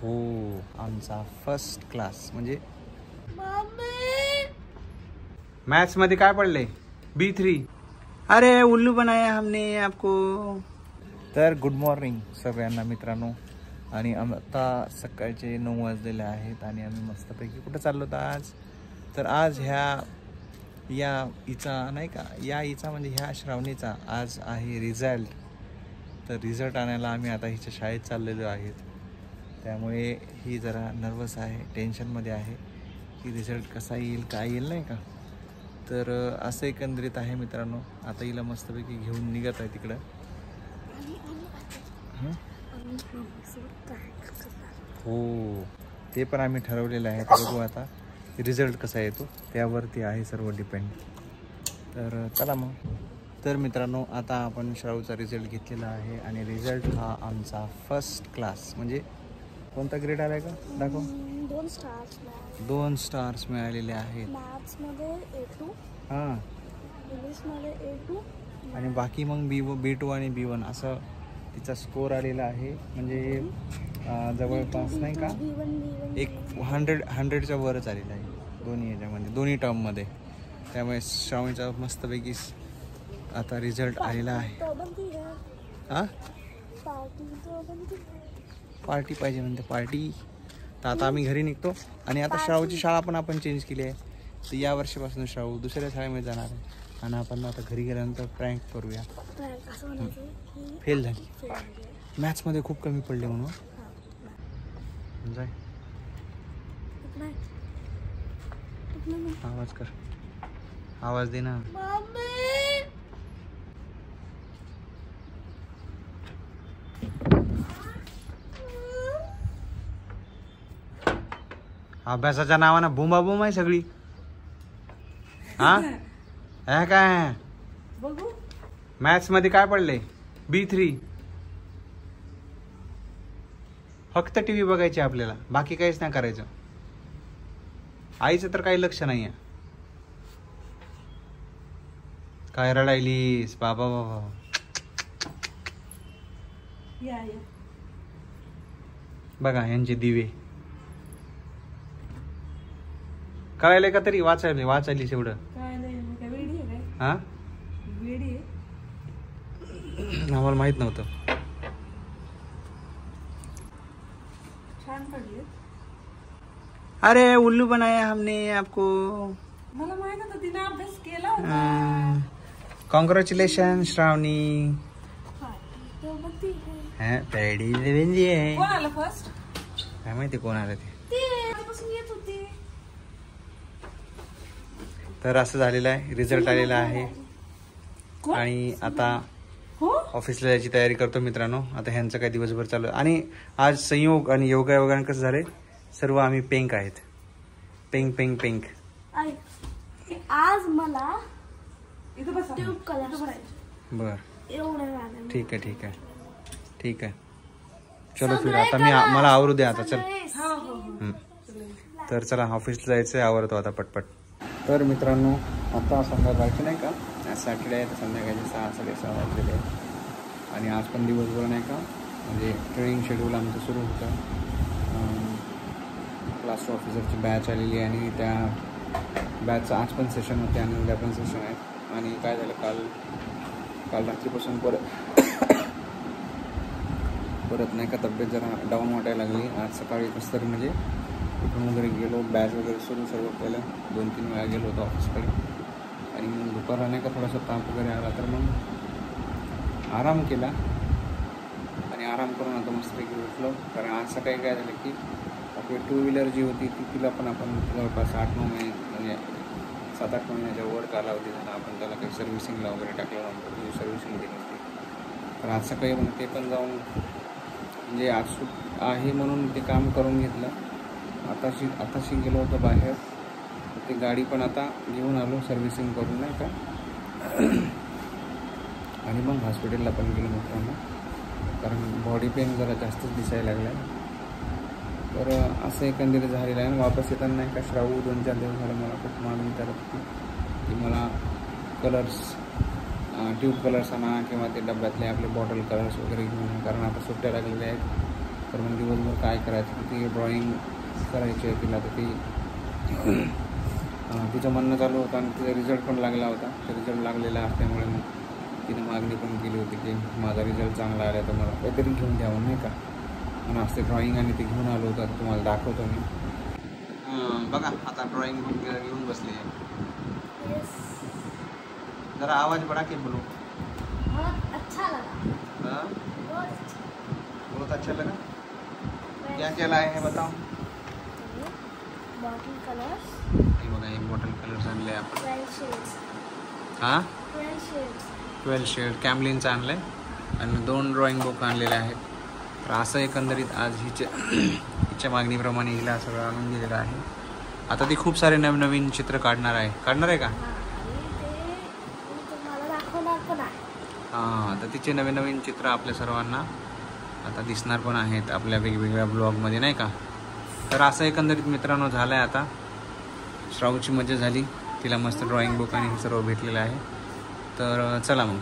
हो, आमचा first class म्हणजे मॅथ्स मध्ये काय पडले B3. अरे उल्लू बनाया हमने आपको. तर गुड मॉर्निंग सगळ्यांना मित्रांनो. आणि आता सकाळचे 9 वाजलेले आहेत आणि आम्ही मस्तपैकी कुठं चाललो होतो आज. तर आज हिचा नाही का, हिचा म्हणजे ह्या श्रावणीचा आज आहे रिझल्ट. तर रिझल्ट आणायला आम्ही आता हिच्या शाळेत चाललेलो आहेत. त्यामुळे ही जरा नर्वस आहे, टेन्शनमध्ये आहे की रिझल्ट कसा येईल काय येईल नाही का. तर असं एकंदरीत आहे मित्रांनो. आता हिला मस्तपैकी घेऊन निघत आहे तिकडं. हो, ते पण आम्ही ठरवलेलं आहे. तर बघू आता रिझल्ट कसा येतो त्यावरती आहे सर्व डिपेंड. तर चला मग. तर मित्रांनो आता आपण श्रावचा रिझल्ट घेतलेला आहे आणि रिझल्ट हा आमचा फर्स्ट क्लास म्हणजे कोणता ग्रेड आलाय का दाखव. 2 स्टार्स मिळालेले आहेत. मॅथ्समध्ये A2, हां, इंग्लिशमध्ये A2 आणि बाकी मग B2 आणि B1 असं तिचा स्कोर आलेला आहे. म्हणजे जवळपास नाही का एक 100च्या वरच आलेला आहे दोन्ही ह्याच्यामध्ये, दोन्ही टर्ममध्ये. त्यामुळे श्रावणीचा मस्तपैकी आता रिझल्ट आलेला आहे. हां, पार्टी पाहिजे म्हणते पार्टी. तर आता आम्ही घरी निघतो. आणि आता श्रावची शाळा पण आपण चेंज केली आहे. तर या वर्षापासून श्रावू दुसऱ्या शाळेमध्ये जाणार आहे. आणि आपण आता घरी गेल्यानंतर प्रँक करूया. फेल झाली मॅथ्समध्ये, खूप कमी पडले म्हणून. जाय आवाज कर, आवाज दे ना. अभ्यासाच्या नावानं बुंबाबुंब आहे सगळी. हा काय बघू मॅथ्स मध्ये काय पडले B3. फक्त टीव्ही बघायची आपल्याला, बाकी काहीच नाही करायचं. आईचं तर काही लक्ष नाहीये. काय रडायलीस बाबा बाबा. बघा यांचे दिवे कळायले का तरी. वाचायलीस एवढं. हा, आम्हाला माहित नव्हतं. अरे उल्लू बनाया हमने आपको. मला माहित होतं तिने अभ्यास केला होता. कॉंग्रॅच्युलेशन श्रावणी. कोण आलं फर्स्ट काय माहिती कोण आलं ते. येत होती. तर असं झालेलं आहे, रिझल्ट आलेला आहे. आणि आता ऑफिसला जायची तयारी करतो मित्रांनो. आता ह्यांचं काय दिवसभर चालू. आणि आज संयोग आणि योगा वगैरे कसं झाले, सर्व आम्ही पेंक आहेत. Penck Penck Penck. आज मला ट्यूब कलर करायचे. बर, एवढं ठीक आहे ठीक आहे ठीक आहे. चलो फिर आता मला आवरू द्या आता. चल तर चला ऑफिसला जायचं आहे, आवरतो आता पटपट. तर मित्रांनो आता संध्याकाळची नाही का, आज सॅटर्डे आहे तर संध्याकाळचे 6-6:30 वाजलेले आहेत. आणि आज पण दिवसभर नाही का म्हणजे ट्रेनिंग शेड्यूल आमचं सुरू होतं. क्लास ऑफिसरची बॅच आलेली आहे आणि त्या बॅचचं आज पण सेशन होते आणि उद्या पण सेशन आहे. आणि काय झालं, काल रात्रीपासून परत नाही का तब्येत जरा डाऊन वाटायला लागली. आज सकाळी कसं तरी म्हणजे उठून वगैरे गेलो, बॅच वगैरे सुरू सर्व केलं. 2-3 वेळा गेलो होतो ऑफिसकडे. आणि मग दुपारला नाही का थोडासा ताप वगैरे आला तर मग आराम केला. आणि आराम करून आता मस्तपैकी उठलो. कारण आज सकाळी काय झालं की आपली 2 व्हीलर जी होती तिला पण आपण जवळपास 8-9 महिने म्हणजे 7-8 महिन्याच्या वर कालावधी झाला. आपण त्याला काही सर्व्हिसिंगला वगैरे टाकलं नव्हतं, तुझी सर्व्हिसिंग दिली होती. तर आज सकाळी मग ते पण जाऊन म्हणजे आज सूट आहे म्हणून ते काम करून घेतलं. आताशी गेलो होतो बाहेर. ते गाडी पण आता घेऊन आलो सर्व्हिसिंग करून नाही का. आणि मग हॉस्पिटलला पण गेलो मित्रांनो, कारण बॉडी पेन जरा जास्तच दिसायला लागला आहे. तर असं एकंदरीत झालेलं आहे. वापस येताना नाही का श्रावू 2-4 दिवस झालं मला खूप मागणी करत होती की मला कलर्स ट्यूब कलर्स आणा किंवा ते डब्यातले आपले बॉटल कलर्स वगैरे घेऊन, कारण आता सुट्ट्या लागलेल्या आहेत. तर मग दिवसभर काय करायचं, ती ड्रॉइंग करायची आहे तिला. तर ती तिचं म्हणणं चालू होतं आणि तिचा रिझल्ट पण लागला होता. तर रिझल्ट लागलेला असल्यामुळे मग तिने मागणी पण केली होती की माझा रिझल्ट चांगला आला तर मला काहीतरी घेऊन द्यावं, नाही का. म्हणून असते ड्रॉइंग आणि ते घेऊन आलो होतं. तुम्हाला दाखवतो मी. बघा आता ड्रॉइंग बुक घेऊन बसली आहे. जरा आवाज बड़ा के बोलो. बहुत अच्छा लगा. हाँ बहुत अच्छा लगा. क्या क्या क्या लाए हैं बताओ. बॉटल कलर्स, हे बघा हे बॉटल कलर्स आणले आपण. 12 शेड्स. हां 12 शेड्स. 12 शेड कॅमलिनचं आणलं आहे आणि 2 ड्रॉइंग बुक आणलेले आहेत. तर असं एकंदरीत आज हिच्या मागणीप्रमाणे हिला सगळं आणून दिलेलं आहे. आता ती खूप सारे नवीन चित्र काढणार आहे का. आणि ते मी तुम्हाला दाखवणार पण आहे. हां तर तिचे नवीन चित्र आपल्या सर्वांना आता दिसणार पण आहेत आपल्या वेगवेगळ्या ब्लॉगमध्ये, नाही का. तर असं एकंदरीत मित्रांनो झालं आहे. आता श्रावची मजा झाली, तिला मस्त ड्रॉइंग बुक आणि हे सर्व भेटलेलं आहे. तर चला मग